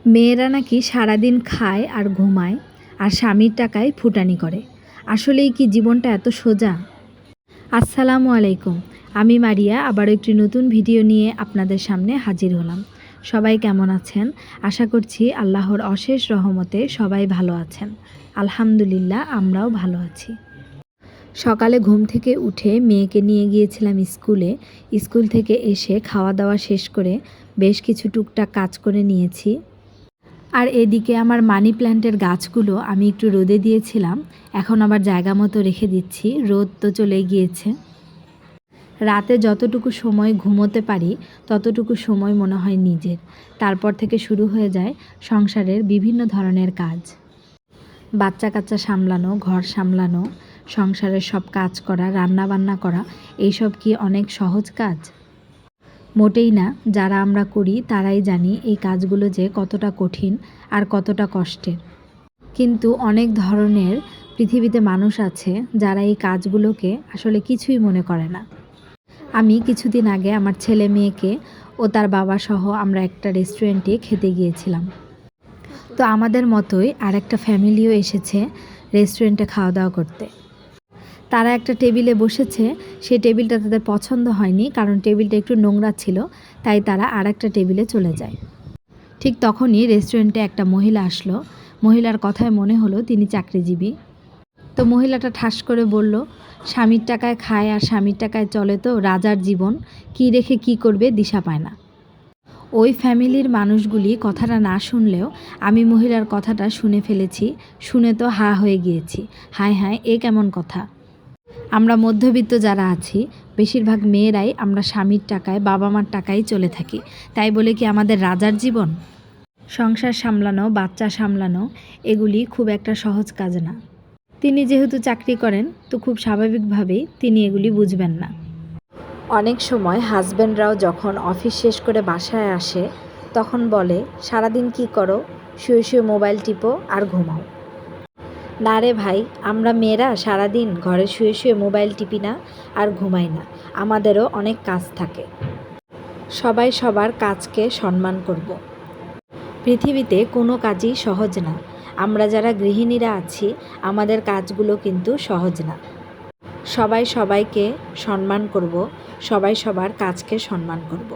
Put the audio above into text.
মেয়েরা নাকি সারাদিন খায় আর ঘুমায় আর স্বামীর টাকায় ফুটানি করে। আসলেই কি জীবনটা এত সোজা? আসসালামু আলাইকুম, আমি মারিয়া আবারও একটি নতুন ভিডিও নিয়ে আপনাদের সামনে হাজির হলাম। সবাই কেমন আছেন? আশা করছি আল্লাহর অশেষ রহমতে সবাই ভালো আছেন। আলহামদুলিল্লাহ, আমরাও ভালো আছি। সকালে ঘুম থেকে উঠে মেয়েকে নিয়ে গিয়েছিলাম স্কুলে। স্কুল থেকে এসে খাওয়া দাওয়া শেষ করে বেশ কিছু টুকটাক কাজ করে নিয়েছি। আর এদিকে আমার মানি প্ল্যান্টের গাছগুলো আমি একটু রোদে দিয়েছিলাম, এখন আবার জায়গা মতো রেখে দিচ্ছি। রোদ তো চলে গিয়েছে। রাতে যতটুকু সময় ঘুমোতে পারি ততটুকু সময় মনে হয় নিজের। তারপর থেকে শুরু হয়ে যায় সংসারের বিভিন্ন ধরনের কাজ। বাচ্চা কাচ্চা সামলানো, ঘর সামলানো, সংসারের সব কাজ করা, রান্না বান্না করা, এইসব কি অনেক সহজ কাজ? মোটেই না। যারা আমরা করি তারাই জানি এই কাজগুলো যে কতটা কঠিন আর কতটা কষ্টের। কিন্তু অনেক ধরনের পৃথিবীতে মানুষ আছে যারা এই কাজগুলোকে আসলে কিছুই মনে করে না। আমি কিছুদিন আগে আমার ছেলে মেয়েকে ও তার বাবা সহ আমরা একটা রেস্টুরেন্টে খেতে গিয়েছিলাম। তো আমাদের মতোই আর একটা ফ্যামিলিও এসেছে রেস্টুরেন্টে খাওয়া দাওয়া করতে। তারা একটা টেবিলে বসেছে, সেই টেবিলটা তাদের পছন্দ হয়নি, কারণ টেবিলটা একটু নোংরা ছিল, তাই তারা আর একটা টেবিলে চলে যায়। ঠিক তখনই রেস্টুরেন্টে একটা মহিলা আসলো। মহিলার কথায় মনে হলো তিনি চাকরিজীবী। তো মহিলাটা ঠাস করে বলল, স্বামীর টাকায় খায় আর স্বামীর টাকায় চলে, তো রাজার জীবন, কি রেখে কি করবে দিশা পায় না। ওই ফ্যামিলির মানুষগুলি কথাটা না শুনলেও আমি মহিলার কথাটা শুনে ফেলেছি। শুনে তো হা হয়ে গিয়েছি। হায় হায়, এ কেমন কথা! আমরা মধ্যবিত্ত যারা আছি বেশিরভাগ মেয়েরাই আমরা স্বামীর টাকায়, বাবা মার টাকায় চলে থাকি। তাই বলে কি আমাদের রাজার জীবন? সংসার সামলানো, বাচ্চা সামলানো, এগুলি খুব একটা সহজ কাজ না। তিনি যেহেতু চাকরি করেন, তো খুব স্বাভাবিকভাবেই তিনি এগুলি বুঝবেন না। অনেক সময় হাজব্যান্ডরাও যখন অফিস শেষ করে বাসায় আসে তখন বলে, সারাদিন কি করো? শুয়ে শুয়ে মোবাইল টিপো আর ঘুমাও। না রে ভাই, আমরা মেয়েরা সারাদিন ঘরে শুয়ে শুয়ে মোবাইল টিপি না আর ঘুমাই না, আমাদেরও অনেক কাজ থাকে। সবাই সবার কাজকে সম্মান করব। পৃথিবীতে কোনো কাজই সহজ না। আমরা যারা গৃহিণীরা আছি আমাদের কাজগুলো কিন্তু সহজ না। সবাই সবাইকে সম্মান করব, সবাই সবার কাজকে সম্মান করব।